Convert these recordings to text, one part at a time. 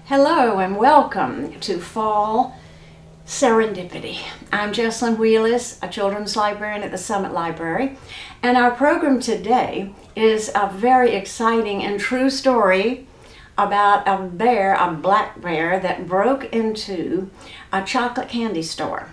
Hello and welcome to Fall Serendipity. I'm Jeslyn Wheeless, a children's librarian at the Summit Library, and our program today is a very exciting and true story about a bear, a black bear, that broke into a chocolate candy store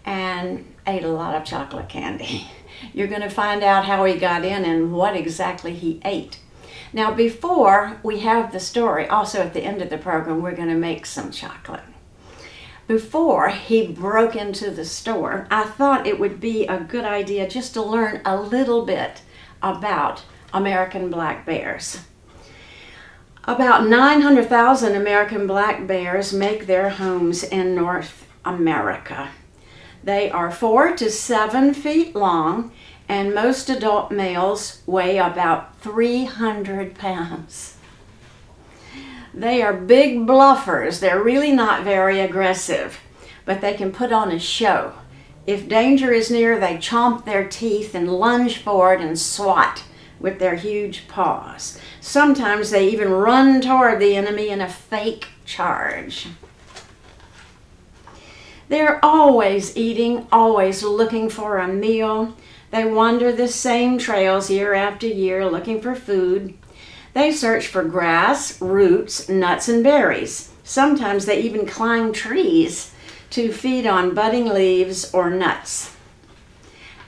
and ate a lot of chocolate candy. You're going to find out how he got in and what exactly he ate. Now, before we have the story, also at the end of the program, we're going to make some chocolate. Before he broke into the store, I thought it would be a good idea just to learn a little bit about American black bears. About 900,000 American black bears make their homes in North America. They are 4 to 7 feet long, and most adult males weigh about 300 pounds. They are big bluffers. They're really not very aggressive, but they can put on a show. If danger is near, they chomp their teeth and lunge forward and swat with their huge paws. Sometimes they even run toward the enemy in a fake charge. They're always eating, always looking for a meal. They wander the same trails year after year looking for food. They search for grass, roots, nuts, and berries. Sometimes they even climb trees to feed on budding leaves or nuts.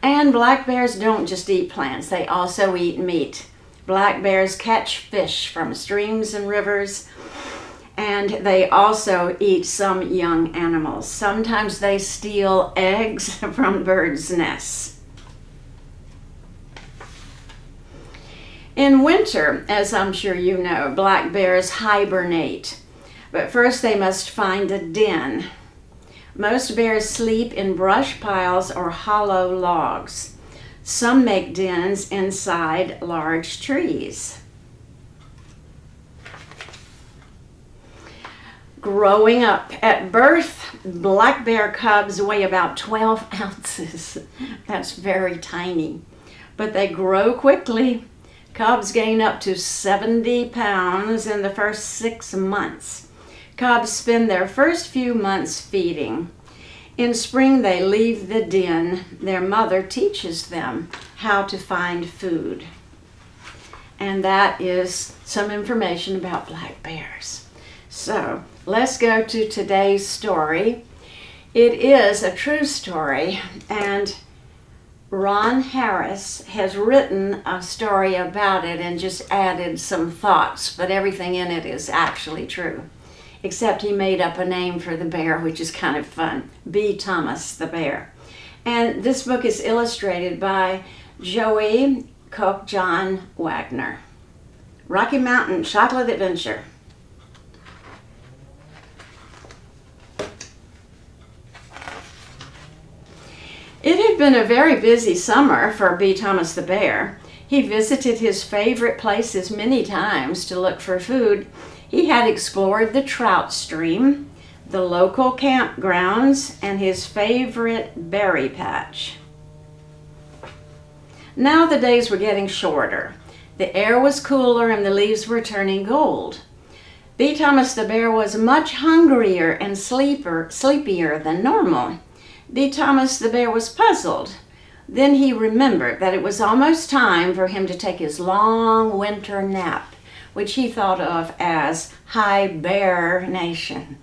And black bears don't just eat plants, they also eat meat. Black bears catch fish from streams and rivers, and they also eat some young animals. Sometimes they steal eggs from birds' nests. In winter, as I'm sure you know, black bears hibernate, but first they must find a den. Most bears sleep in brush piles or hollow logs. Some make dens inside large trees. Growing up, at birth, black bear cubs weigh about 12 ounces. That's very tiny, but they grow quickly. Cubs gain up to 70 pounds in the first 6 months. Cubs spend their first few months feeding. In spring, they leave the den. Their mother teaches them how to find food. And that is some information about black bears. So let's go to today's story. It is a true story, and Ron Harris has written a story about it and just added some thoughts, but everything in it is actually true, except he made up a name for the bear, which is kind of fun, B. Thomas the bear. And this book is illustrated by Joey Cook John Wagner. Rocky Mountain Chocolate Adventure. It had been a very busy summer for B. Thomas the bear. He visited his favorite places many times to look for food. He had explored the trout stream, the local campgrounds, and his favorite berry patch. Now the days were getting shorter. The air was cooler and the leaves were turning gold. B. Thomas the bear was much hungrier and sleepier than normal. B. Thomas the bear was puzzled. Then he remembered that it was almost time for him to take his long winter nap, which he thought of as hibernation.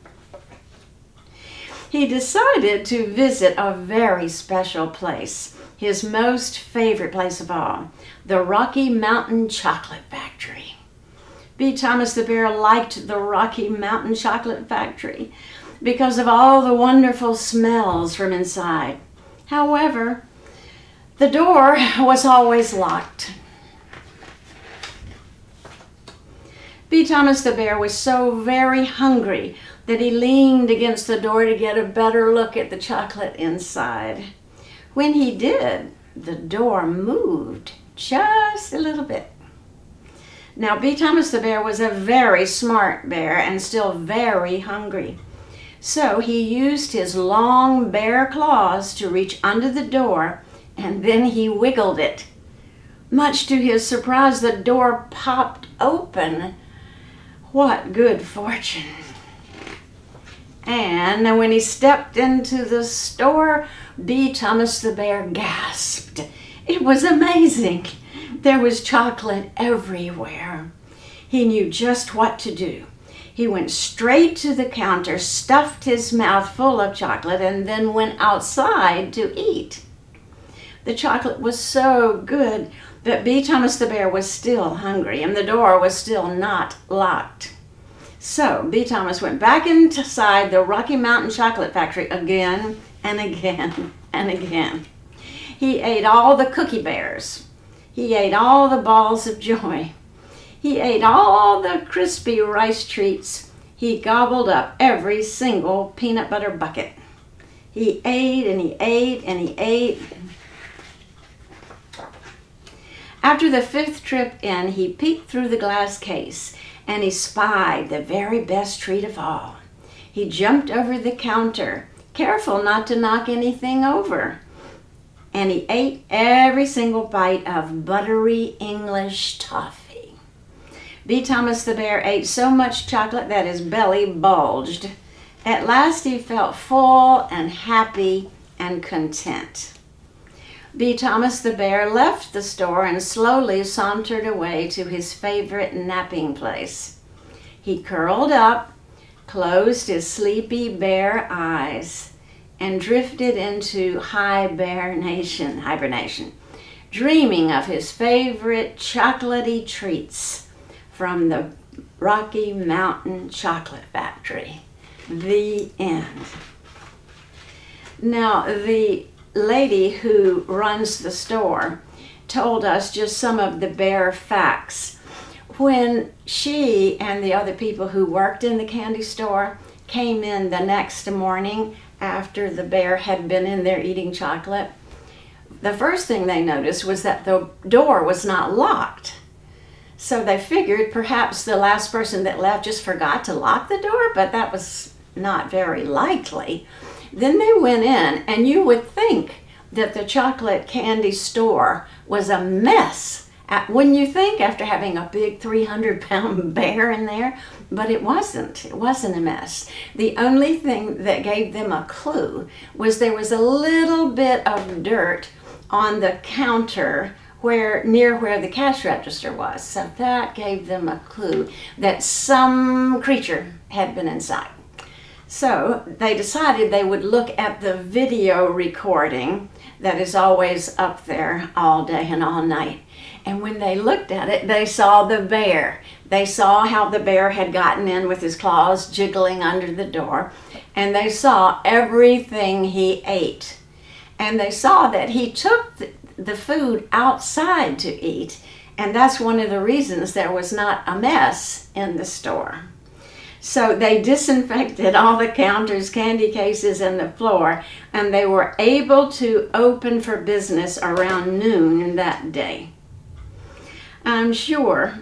He decided to visit a very special place, his most favorite place of all, the Rocky Mountain Chocolate Factory. B. Thomas the bear liked the Rocky Mountain Chocolate Factory because of all the wonderful smells from inside. However, the door was always locked. B. Thomas the bear was so very hungry that he leaned against the door to get a better look at the chocolate inside. When he did, the door moved just a little bit. Now, B. Thomas the bear was a very smart bear and still very hungry. So he used his long bare claws to reach under the door, and then he wiggled it. Much to his surprise, the door popped open. What good fortune. And when he stepped into the store, B. Thomas the bear gasped. It was amazing. There was chocolate everywhere. He knew just what to do. He went straight to the counter, stuffed his mouth full of chocolate, and then went outside to eat. The chocolate was so good that B. Thomas the bear was still hungry, and the door was still not locked. So B. Thomas went back inside the Rocky Mountain Chocolate Factory again and again and again. He ate all the cookie bears. He ate all the balls of joy. He ate all the crispy rice treats. He gobbled up every single peanut butter bucket. He ate and he ate and he ate. After the 5th trip in, he peeked through the glass case and he spied the very best treat of all. He jumped over the counter, careful not to knock anything over. And he ate every single bite of buttery English toffee. B. Thomas the bear ate so much chocolate that his belly bulged. At last he felt full and happy and content. B. Thomas the bear left the store and slowly sauntered away to his favorite napping place. He curled up, closed his sleepy bear eyes, and drifted into hibernation, dreaming of his favorite chocolatey treats from the Rocky Mountain Chocolate Factory. The end. Now, the lady who runs the store told us just some of the bear facts. When she and the other people who worked in the candy store came in the next morning after the bear had been in there eating chocolate, the first thing they noticed was that the door was not locked. So they figured perhaps the last person that left just forgot to lock the door, but that was not very likely. Then they went in, and you would think that the chocolate candy store was a mess. Wouldn't you think, after having a big 300-pound bear in there? But it wasn't. It wasn't a mess. The only thing that gave them a clue was there was a little bit of dirt on the counter near where the cash register was. So that gave them a clue that some creature had been inside. So they decided they would look at the video recording that is always up there all day and all night. And when they looked at it, they saw the bear. They saw how the bear had gotten in with his claws jiggling under the door. And they saw everything he ate. And they saw that he took the food outside to eat. And that's one of the reasons there was not a mess in the store. So they disinfected all the counters, candy cases, and the floor, and they were able to open for business around noon that day. I'm sure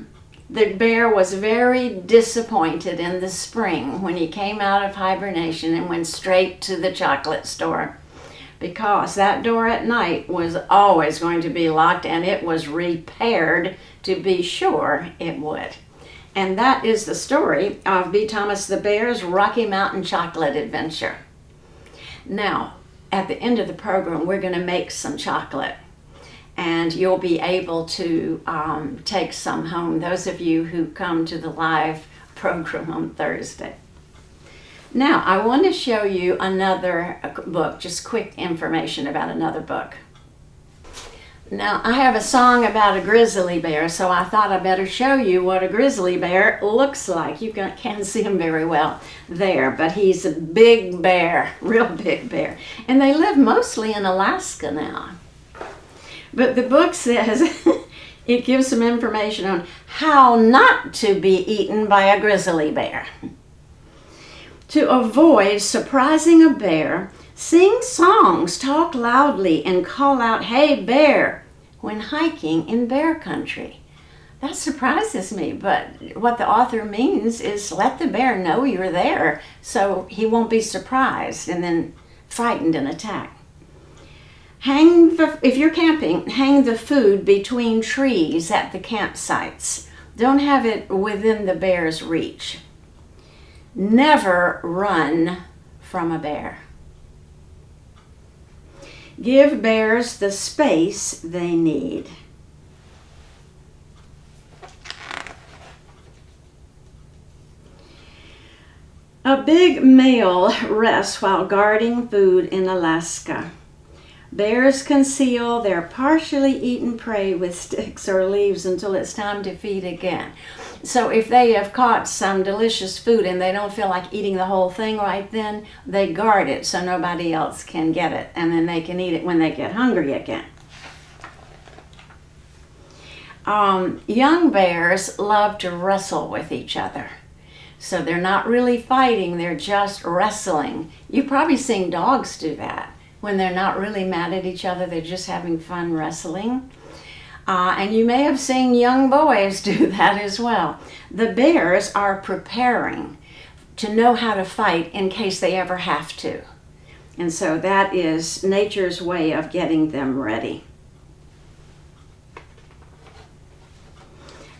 the bear was very disappointed in the spring when he came out of hibernation and went straight to the chocolate store, because that door at night was always going to be locked, and it was repaired to be sure it would. And that is the story of B. Thomas the Bear's Rocky Mountain Chocolate Adventure. Now, at the end of the program, we're going to make some chocolate. And you'll be able to take some home, those of you who come to the live program on Thursday. Now, I want to show you another book, just quick information about another book. Now, I have a song about a grizzly bear, so I thought I better show you what a grizzly bear looks like. You can't see him very well there, but he's a big bear, real big bear. And they live mostly in Alaska now. But the book says, it gives some information on how not to be eaten by a grizzly bear. To avoid surprising a bear, sing songs, talk loudly, and call out, "Hey, bear," when hiking in bear country. That surprises me, but what the author means is let the bear know you're there so he won't be surprised and then frightened and attack. If you're camping, hang the food between trees at the campsites. Don't have it within the bear's reach. Never run from a bear. Give bears the space they need. A big male rests while guarding food in Alaska. Bears conceal their partially eaten prey with sticks or leaves until it's time to feed again. So if they have caught some delicious food and they don't feel like eating the whole thing right then, they guard it so nobody else can get it, and then they can eat it when they get hungry again. Young bears love to wrestle with each other. So they're not really fighting, they're just wrestling. You've probably seen dogs do that. When they're not really mad at each other, they're just having fun wrestling. And you may have seen young boys do that as well. The bears are preparing to know how to fight in case they ever have to. And so that is nature's way of getting them ready.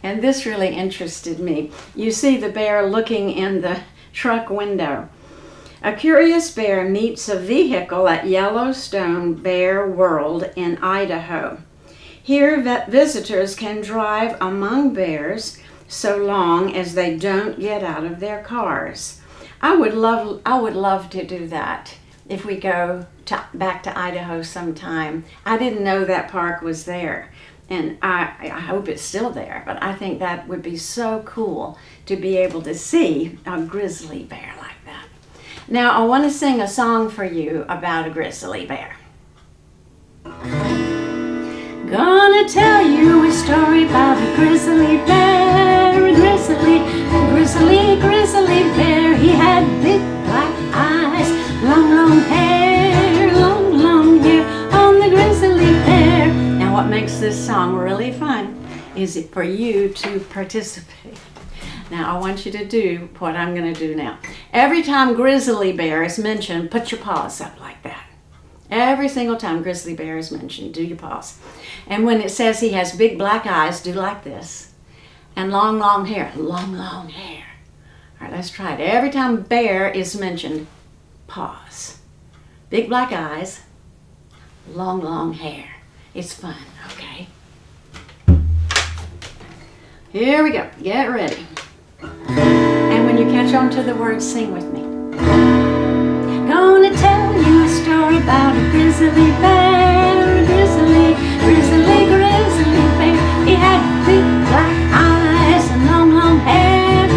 And this really interested me. You see the bear looking in the truck window. A curious bear meets a vehicle at Yellowstone Bear World in Idaho. Here, visitors can drive among bears so long as they don't get out of their cars. I would love to do that if we go back to Idaho sometime. I didn't know that park was there. And I hope it's still there, but I think that would be so cool to be able to see a grizzly bear like that. Now, I want to sing a song for you about a grizzly bear. Gonna tell you a story about a grizzly bear, a grizzly bear. He had big black eyes, long hair, long hair on the grizzly bear. What makes this song really fun is it for you to participate. Now I want you to do what I'm going to do now. Every time grizzly bear is mentioned, put your paws up like that. Every single time grizzly bear is mentioned, do your paws. And when it says he has big black eyes, do like this. And long hair, long hair. All right, let's try it. Every time bear is mentioned, pause. Big black eyes, long hair. It's fun, okay? Here we go. Get ready. And when you catch on to the words, sing with me. Gonna tell you a story about a grizzly bear, a grizzly bear. He had big black eyes and long hair,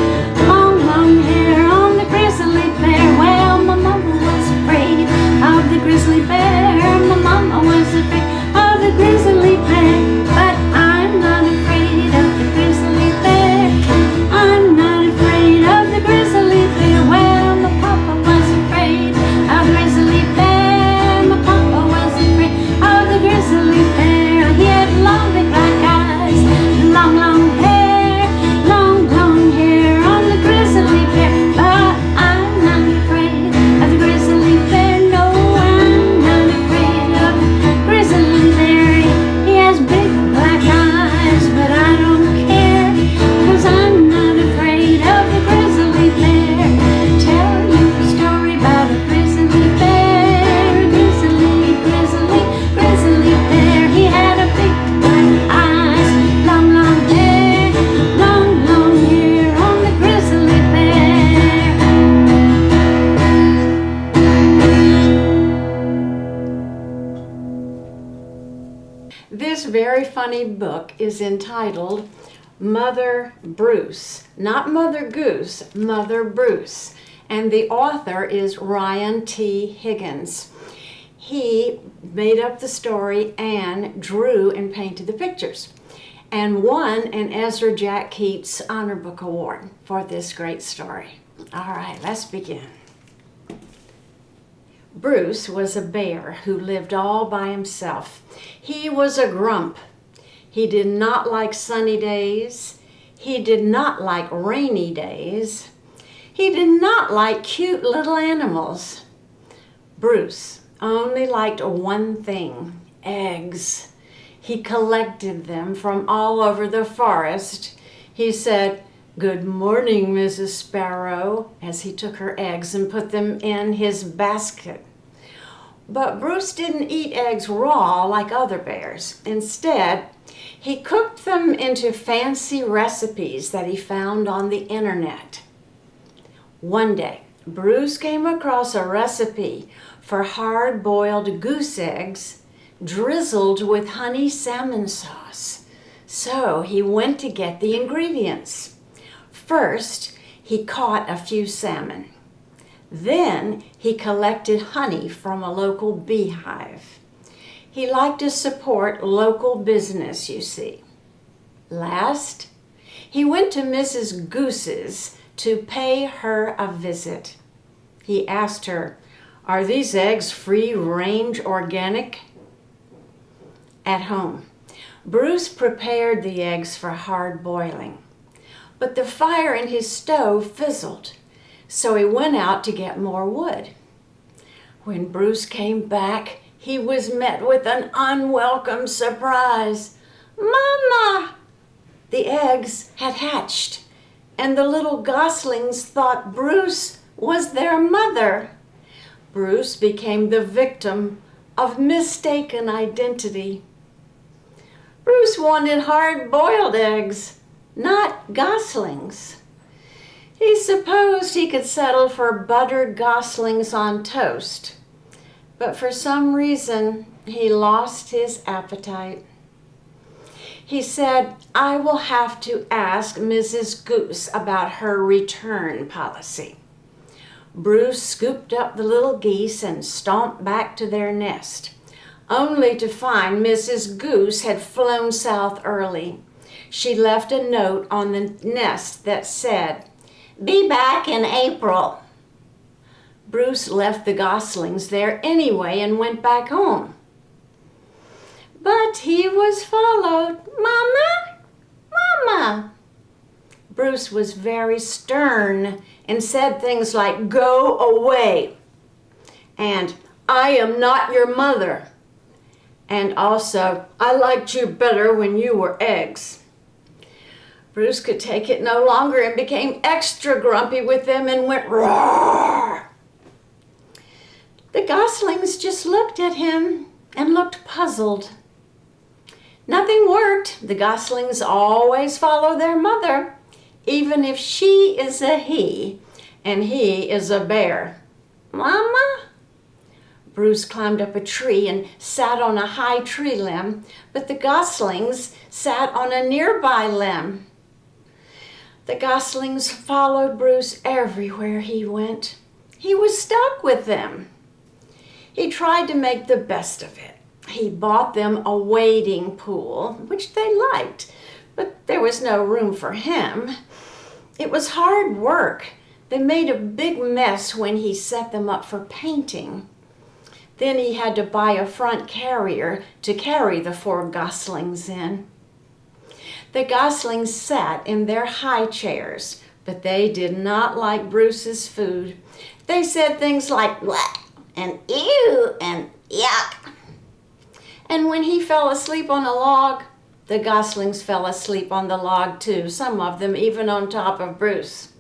long hair on the grizzly bear. Well, my mama was afraid of the grizzly bear. My mama was afraid of the grizzly bear, but I'm not afraid of the grizzly bear. I'm not afraid of the grizzly bear. Well, my papa was afraid of the grizzly bear. My papa was afraid of the grizzly bear. He had long big black eyes, long hair, long hair on the grizzly bear, but I'm not afraid of the grizzly bear. No, I'm not afraid of the grizzly bear. He has big black eyes, but I don't care, 'cause I'm not afraid of the grizzly bear. Tell you a story about a grizzly bear, grizzly bear. He had a big black eyes, long hair, long hair on the grizzly bear. This very funny book is entitled Mother Bruce, not Mother Goose, Mother Bruce. And the author is Ryan T. Higgins. He made up the story and drew and painted the pictures, and won an Ezra Jack Keats Honor Book Award for this great story. All right, let's begin. Bruce was a bear who lived all by himself. He was a grump. He did not like sunny days. He did not like rainy days. He did not like cute little animals. Bruce only liked one thing: eggs. He collected them from all over the forest. He said, "Good morning, Mrs. Sparrow," as he took her eggs and put them in his basket. But Bruce didn't eat eggs raw like other bears. Instead, he cooked them into fancy recipes that he found on the internet. One day, Bruce came across a recipe for hard-boiled goose eggs drizzled with honey salmon sauce. So he went to get the ingredients. First, he caught a few salmon. Then he collected honey from a local beehive. He liked to support local business, you see. Last, he went to Mrs. Goose's to pay her a visit. He asked her, "Are these eggs free-range organic?" At home, Bruce prepared the eggs for hard boiling, but the fire in his stove fizzled, so he went out to get more wood. When Bruce came back, he was met with an unwelcome surprise. "Mama!" The eggs had hatched, and the little goslings thought Bruce was their mother. Bruce became the victim of mistaken identity. Bruce wanted hard-boiled eggs, not goslings. He supposed he could settle for buttered goslings on toast, but for some reason he lost his appetite. He said, "I will have to ask Mrs. Goose about her return policy." Bruce scooped up the little geese and stomped back to their nest, only to find Mrs. Goose had flown south early. She left a note on the nest that said, "Be back in April." Bruce left the goslings there anyway and went back home. But he was followed. "Mama, Mama." Bruce was very stern and said things like, "Go away," and "I am not your mother," and also, "I liked you better when you were eggs." Bruce could take it no longer and became extra grumpy with them and went roar. The goslings just looked at him and looked puzzled. Nothing worked. The goslings always follow their mother, even if she is a he and he is a bear. "Mama?" Bruce climbed up a tree and sat on a high tree limb, but the goslings sat on a nearby limb. The goslings followed Bruce everywhere he went. He was stuck with them. He tried to make the best of it. He bought them a wading pool, which they liked, but there was no room for him. It was hard work. They made a big mess when he set them up for painting. Then he had to buy a front carrier to carry the 4 goslings in. The goslings sat in their high chairs, but they did not like Bruce's food. They said things like "bleh" and "ew" and "yuck." And when he fell asleep on a log, the goslings fell asleep on the log too, some of them even on top of Bruce.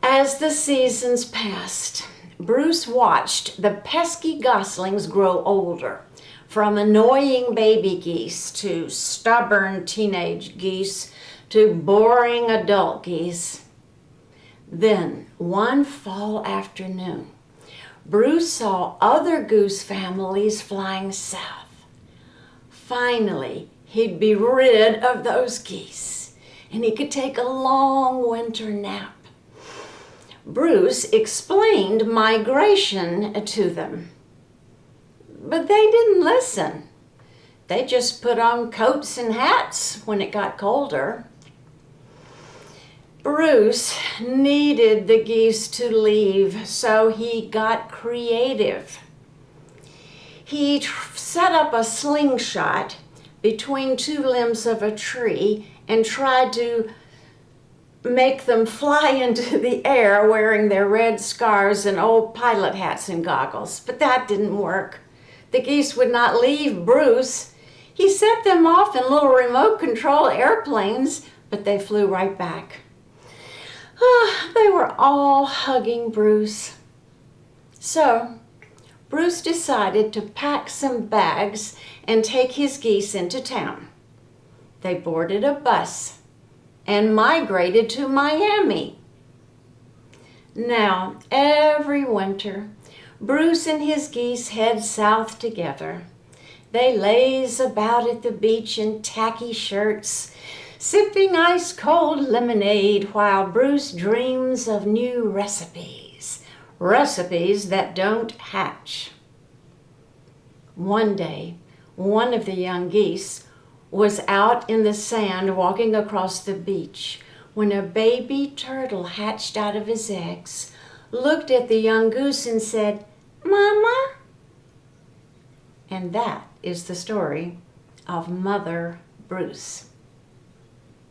As the seasons passed, Bruce watched the pesky goslings grow older, from annoying baby geese to stubborn teenage geese to boring adult geese. Then, one fall afternoon, Bruce saw other goose families flying south. Finally, he'd be rid of those geese, and he could take a long winter nap. Bruce explained migration to them, but they didn't listen. They just put on coats and hats when it got colder. Bruce needed the geese to leave, so he got creative. He set up a slingshot between 2 limbs of a tree and tried to make them fly into the air wearing their red scarves and old pilot hats and goggles. But that didn't work. The geese would not leave Bruce. He set them off in little remote control airplanes, but they flew right back. They were all hugging Bruce. So Bruce decided to pack some bags and take his geese into town. They boarded a bus and migrated to Miami. Now, every winter, Bruce and his geese head south together. They laze about at the beach in tacky shirts, sipping ice-cold lemonade while Bruce dreams of new recipes that don't hatch. One day, one of the young geese was out in the sand walking across the beach when a baby turtle hatched out of his eggs, looked at the young goose and said, "Mama." And that is the story of Mother Bruce.